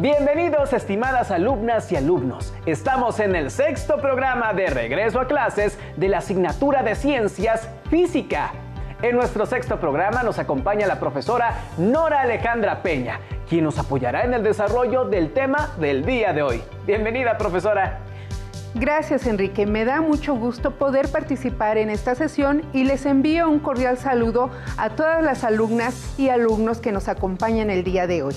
Bienvenidos, estimadas alumnas y alumnos. Estamos en el sexto programa de regreso a clases de la asignatura de Ciencias Física. En nuestro sexto programa nos acompaña la profesora Nora Alejandra Peña, quien nos apoyará en el desarrollo del tema del día de hoy. Bienvenida, profesora. Gracias, Enrique. Me da mucho gusto poder participar en esta sesión y les envío un cordial saludo a todas las alumnas y alumnos que nos acompañan el día de hoy.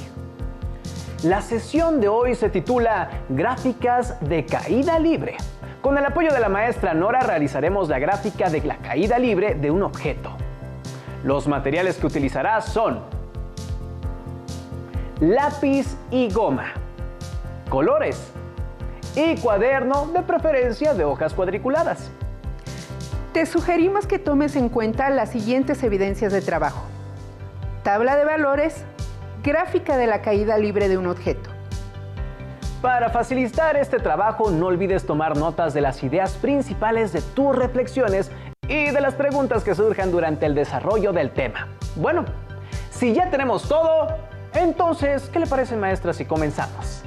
La sesión de hoy se titula Gráficas de caída libre. Con el apoyo de la maestra Nora realizaremos la gráfica de la caída libre de un objeto. Los materiales que utilizará son lápiz y goma, colores y cuaderno, de preferencia de hojas cuadriculadas. Te sugerimos que tomes en cuenta las siguientes evidencias de trabajo: tabla de valores, gráfica de la caída libre de un objeto. Para facilitar este trabajo, no olvides tomar notas de las ideas principales de tus reflexiones y de las preguntas que surjan durante el desarrollo del tema. Bueno, si ya tenemos todo, entonces, ¿qué le parece, maestra, si comenzamos?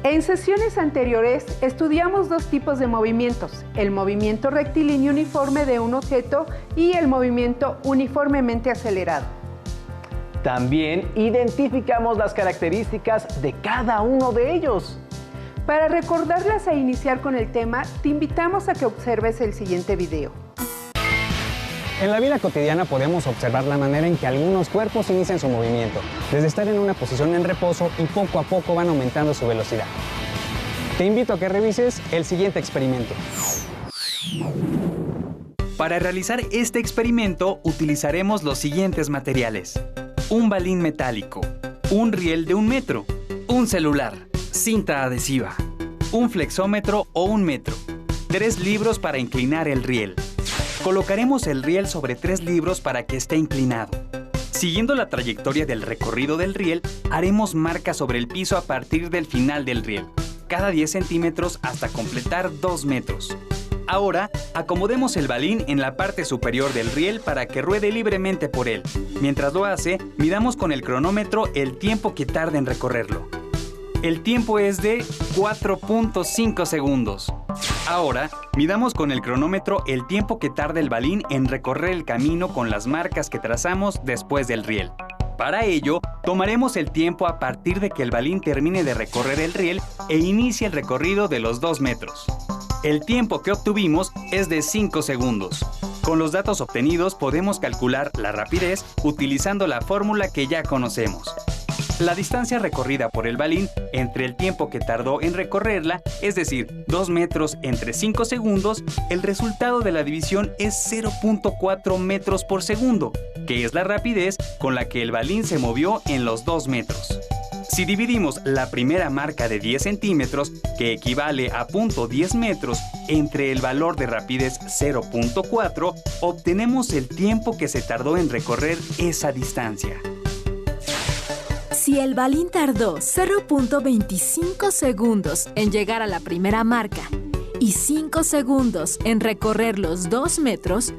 En sesiones anteriores estudiamos dos tipos de movimientos: el movimiento rectilíneo uniforme de un objeto y el movimiento uniformemente acelerado. También identificamos las características de cada uno de ellos. Para recordarlas e iniciar con el tema, te invitamos a que observes el siguiente video. En la vida cotidiana podemos observar la manera en que algunos cuerpos inician su movimiento, desde estar en una posición en reposo y poco a poco van aumentando su velocidad. Te invito a que revises el siguiente experimento. Para realizar este experimento utilizaremos los siguientes materiales: un balín metálico, un riel de 1 metro, un celular, cinta adhesiva, un flexómetro o 1 metro, 3 libros para inclinar el riel. Colocaremos el riel sobre 3 libros para que esté inclinado. Siguiendo la trayectoria del recorrido del riel, haremos marcas sobre el piso a partir del final del riel, cada 10 centímetros hasta completar 2 metros. Ahora, acomodemos el balín en la parte superior del riel para que ruede libremente por él. Mientras lo hace, midamos con el cronómetro el tiempo que tarda en recorrerlo. El tiempo es de 4.5 segundos. Ahora, midamos con el cronómetro el tiempo que tarda el balín en recorrer el camino con las marcas que trazamos después del riel. Para ello, tomaremos el tiempo a partir de que el balín termine de recorrer el riel e inicie el recorrido de los 2 metros. El tiempo que obtuvimos es de 5 segundos. Con los datos obtenidos podemos calcular la rapidez utilizando la fórmula que ya conocemos. La distancia recorrida por el balín entre el tiempo que tardó en recorrerla, es decir, 2 metros entre 5 segundos, el resultado de la división es 0.4 metros por segundo, que es la rapidez con la que el balín se movió en los 2 metros. Si dividimos la primera marca de 10 centímetros, que equivale a 0.10 metros, entre el valor de rapidez 0.4, obtenemos el tiempo que se tardó en recorrer esa distancia. Si el balín tardó 0.25 segundos en llegar a la primera marca y 5 segundos en recorrer los 2 metros,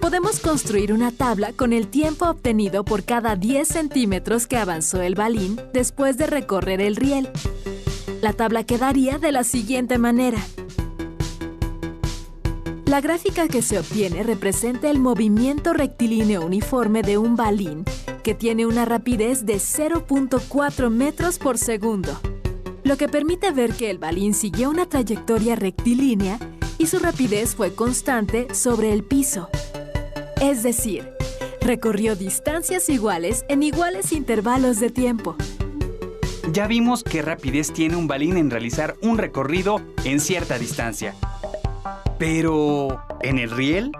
podemos construir una tabla con el tiempo obtenido por cada 10 centímetros que avanzó el balín después de recorrer el riel. La tabla quedaría de la siguiente manera. La gráfica que se obtiene representa el movimiento rectilíneo uniforme de un balín que tiene una rapidez de 0.4 metros por segundo, lo que permite ver que el balín siguió una trayectoria rectilínea y su rapidez fue constante sobre el piso. Es decir, recorrió distancias iguales en iguales intervalos de tiempo. Ya vimos qué rapidez tiene un balín en realizar un recorrido en cierta distancia. Pero, ¿en el riel?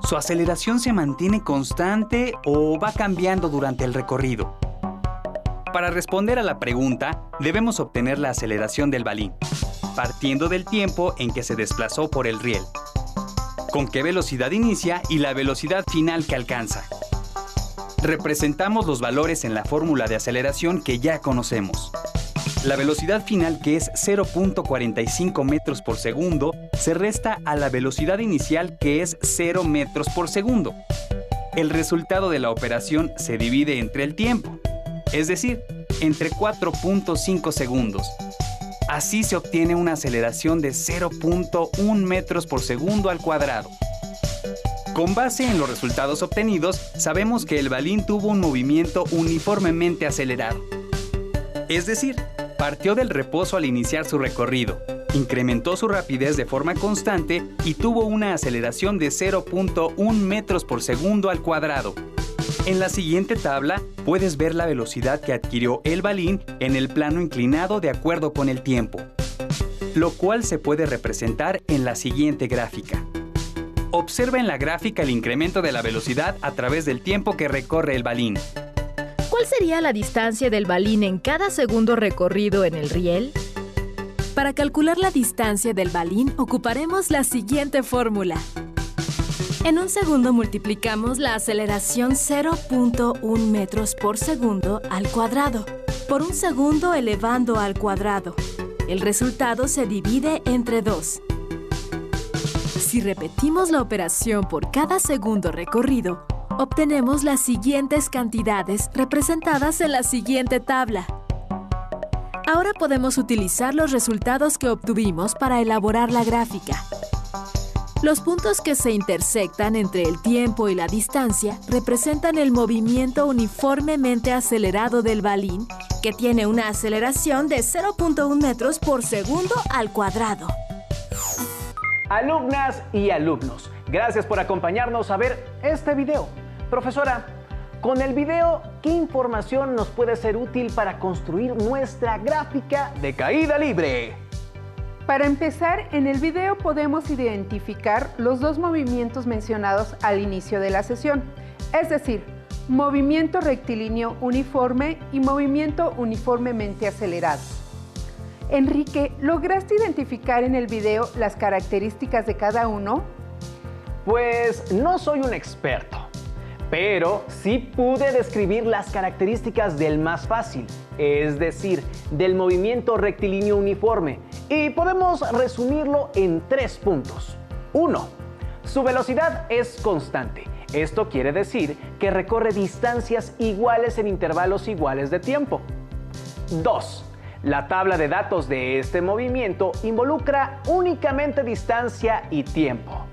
¿Su aceleración se mantiene constante o va cambiando durante el recorrido? Para responder a la pregunta, debemos obtener la aceleración del balín, partiendo del tiempo en que se desplazó por el riel, con qué velocidad inicia y la velocidad final que alcanza. Representamos los valores en la fórmula de aceleración que ya conocemos. La velocidad final, que es 0.45 metros por segundo, se resta a la velocidad inicial, que es 0 metros por segundo. El resultado de la operación se divide entre el tiempo, es decir, entre 4.5 segundos. Así se obtiene una aceleración de 0.1 metros por segundo al cuadrado. Con base en los resultados obtenidos, sabemos que el balín tuvo un movimiento uniformemente acelerado. Es decir, partió del reposo al iniciar su recorrido, incrementó su rapidez de forma constante y tuvo una aceleración de 0.1 metros por segundo al cuadrado. En la siguiente tabla puedes ver la velocidad que adquirió el balín en el plano inclinado de acuerdo con el tiempo, lo cual se puede representar en la siguiente gráfica. Observa en la gráfica el incremento de la velocidad a través del tiempo que recorre el balín. ¿Cuál sería la distancia del balín en cada segundo recorrido en el riel? Para calcular la distancia del balín ocuparemos la siguiente fórmula. En un segundo multiplicamos la aceleración 0.1 metros por segundo al cuadrado por un segundo elevando al cuadrado. El resultado se divide entre 2. Si repetimos la operación por cada segundo recorrido, obtenemos las siguientes cantidades representadas en la siguiente tabla. Ahora podemos utilizar los resultados que obtuvimos para elaborar la gráfica. Los puntos que se intersectan entre el tiempo y la distancia representan el movimiento uniformemente acelerado del balín, que tiene una aceleración de 0.1 metros por segundo al cuadrado. Alumnas y alumnos, gracias por acompañarnos a ver este video. Profesora, con el video, ¿qué información nos puede ser útil para construir nuestra gráfica de caída libre? Para empezar, en el video podemos identificar los dos movimientos mencionados al inicio de la sesión, es decir, movimiento rectilíneo uniforme y movimiento uniformemente acelerado. Enrique, ¿lograste identificar en el video las características de cada uno? Pues no soy un experto, pero sí pude describir las características del más fácil, es decir, del movimiento rectilíneo uniforme, y podemos resumirlo en 3 puntos. 1. Su velocidad es constante. Esto quiere decir que recorre distancias iguales en intervalos iguales de tiempo. 2. La tabla de datos de este movimiento involucra únicamente distancia y tiempo.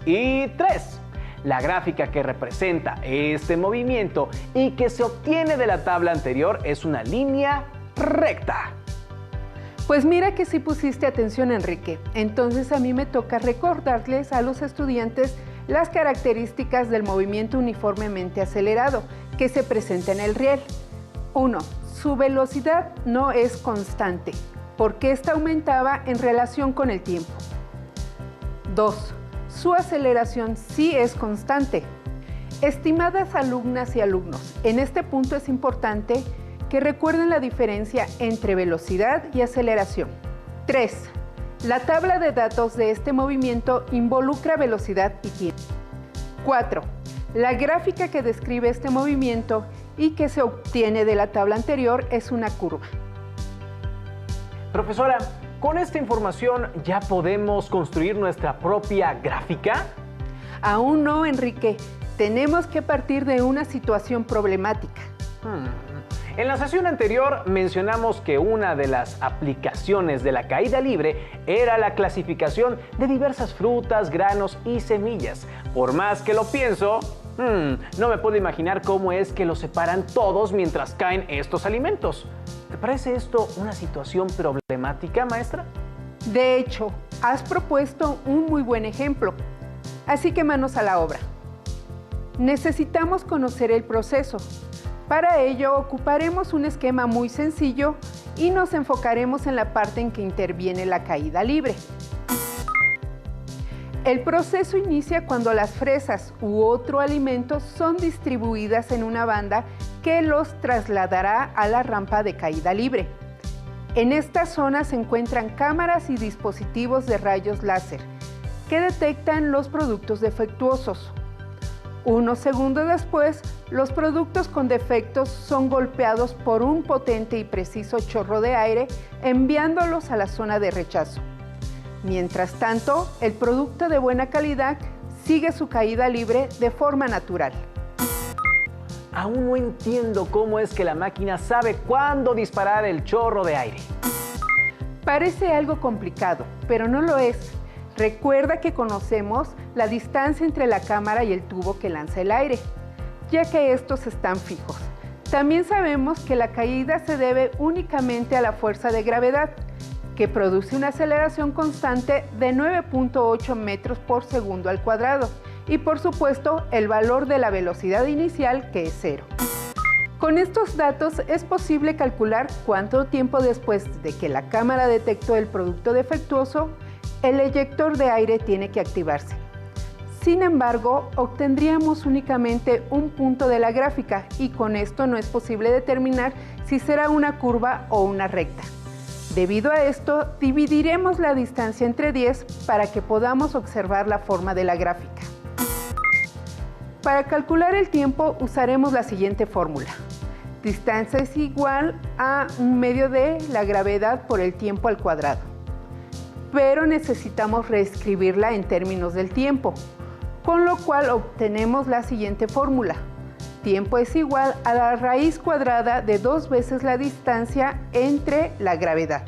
Y 3. La gráfica que representa este movimiento y que se obtiene de la tabla anterior es una línea recta. Pues mira que sí pusiste atención, Enrique. Entonces a mí me toca recordarles a los estudiantes las características del movimiento uniformemente acelerado que se presenta en el riel. 1. Su velocidad no es constante, porque ésta aumentaba en relación con el tiempo. 2. Su aceleración sí es constante. Estimadas alumnas y alumnos, en este punto es importante que recuerden la diferencia entre velocidad y aceleración. 3. La tabla de datos de este movimiento involucra velocidad y tiempo. 4. La gráfica que describe este movimiento y que se obtiene de la tabla anterior es una curva. Profesora, ¿con esta información ya podemos construir nuestra propia gráfica? Aún no, Enrique. Tenemos que partir de una situación problemática. En la sesión anterior mencionamos que una de las aplicaciones de la caída libre era la clasificación de diversas frutas, granos y semillas. Por más que lo pienso, no me puedo imaginar cómo es que los separan todos mientras caen estos alimentos. ¿Te parece esto una situación problemática, maestra? De hecho, has propuesto un muy buen ejemplo. Así que manos a la obra. Necesitamos conocer el proceso. Para ello, ocuparemos un esquema muy sencillo y nos enfocaremos en la parte en que interviene la caída libre. El proceso inicia cuando las fresas u otro alimento son distribuidas en una banda que los trasladará a la rampa de caída libre. En esta zona se encuentran cámaras y dispositivos de rayos láser que detectan los productos defectuosos. Unos segundos después, los productos con defectos son golpeados por un potente y preciso chorro de aire, enviándolos a la zona de rechazo. Mientras tanto, el producto de buena calidad sigue su caída libre de forma natural. aún no entiendo cómo es que la máquina sabe cuándo disparar el chorro de aire. Parece algo complicado, pero no lo es. Recuerda que conocemos la distancia entre la cámara y el tubo que lanza el aire, ya que estos están fijos. También sabemos que la caída se debe únicamente a la fuerza de gravedad, que produce una aceleración constante de 9.8 metros por segundo al cuadrado, y por supuesto el valor de la velocidad inicial, que es 0. Con estos datos es posible calcular cuánto tiempo después de que la cámara detectó el producto defectuoso, el eyector de aire tiene que activarse. Sin embargo, obtendríamos únicamente un punto de la gráfica y con esto no es posible determinar si será una curva o una recta. Debido a esto, dividiremos la distancia entre 10 para que podamos observar la forma de la gráfica. Para calcular el tiempo usaremos la siguiente fórmula. Distancia es igual a 1/2 de la gravedad por el tiempo al cuadrado. Pero necesitamos reescribirla en términos del tiempo, con lo cual obtenemos la siguiente fórmula. Tiempo es igual a la raíz cuadrada de 2 veces la distancia entre la gravedad.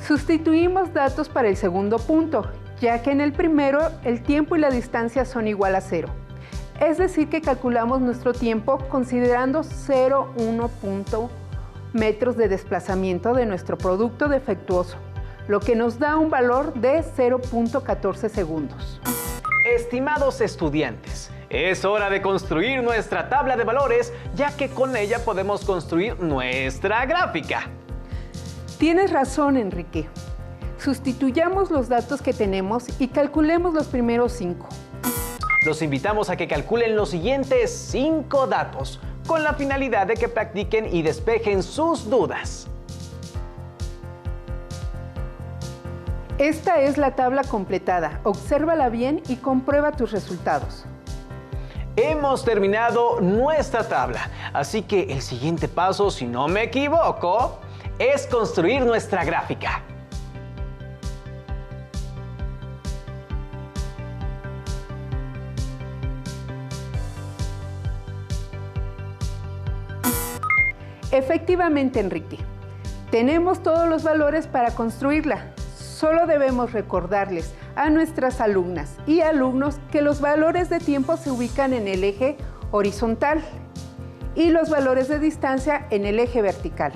Sustituimos datos para el segundo punto, ya que en el primero el tiempo y la distancia son igual a 0. Es decir, que calculamos nuestro tiempo considerando 0,1 metros de desplazamiento de nuestro producto defectuoso, lo que nos da un valor de 0,14 segundos. Estimados estudiantes, es hora de construir nuestra tabla de valores, ya que con ella podemos construir nuestra gráfica. Tienes razón, Enrique. Sustituyamos los datos que tenemos y calculemos los primeros 5. Los invitamos a que calculen los siguientes 5 datos, con la finalidad de que practiquen y despejen sus dudas. Esta es la tabla completada. Obsérvala bien y comprueba tus resultados. Hemos terminado nuestra tabla, así que el siguiente paso, si no me equivoco, es construir nuestra gráfica. Efectivamente, Enrique, tenemos todos los valores para construirla. Solo debemos recordarles a nuestras alumnas y alumnos que los valores de tiempo se ubican en el eje horizontal y los valores de distancia en el eje vertical.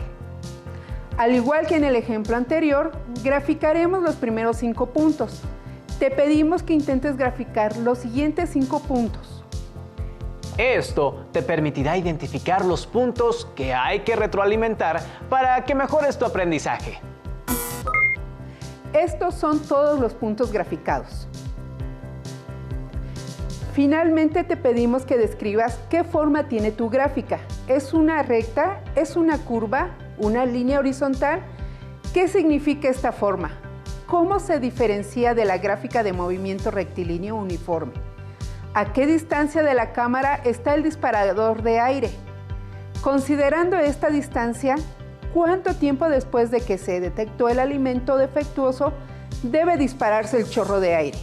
Al igual que en el ejemplo anterior, graficaremos los primeros 5 puntos. Te pedimos que intentes graficar los siguientes 5 puntos. Esto te permitirá identificar los puntos que hay que retroalimentar para que mejores tu aprendizaje. Estos son todos los puntos graficados. Finalmente te pedimos que describas qué forma tiene tu gráfica. ¿Es una recta? ¿Es una curva? ¿Una línea horizontal? ¿Qué significa esta forma? ¿Cómo se diferencia de la gráfica de movimiento rectilíneo uniforme? ¿A qué distancia de la cámara está el disparador de aire? Considerando esta distancia, ¿cuánto tiempo después de que se detectó el alimento defectuoso debe dispararse el chorro de aire?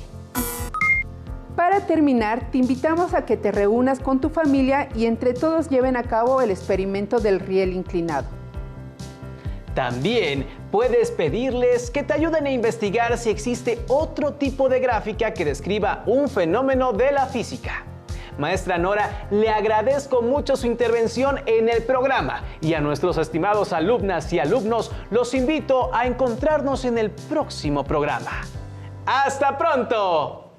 Para terminar, te invitamos a que te reúnas con tu familia y entre todos lleven a cabo el experimento del riel inclinado. También puedes pedirles que te ayuden a investigar si existe otro tipo de gráfica que describa un fenómeno de la física. Maestra Nora, le agradezco mucho su intervención en el programa y a nuestros estimados alumnas y alumnos los invito a encontrarnos en el próximo programa. ¡Hasta pronto!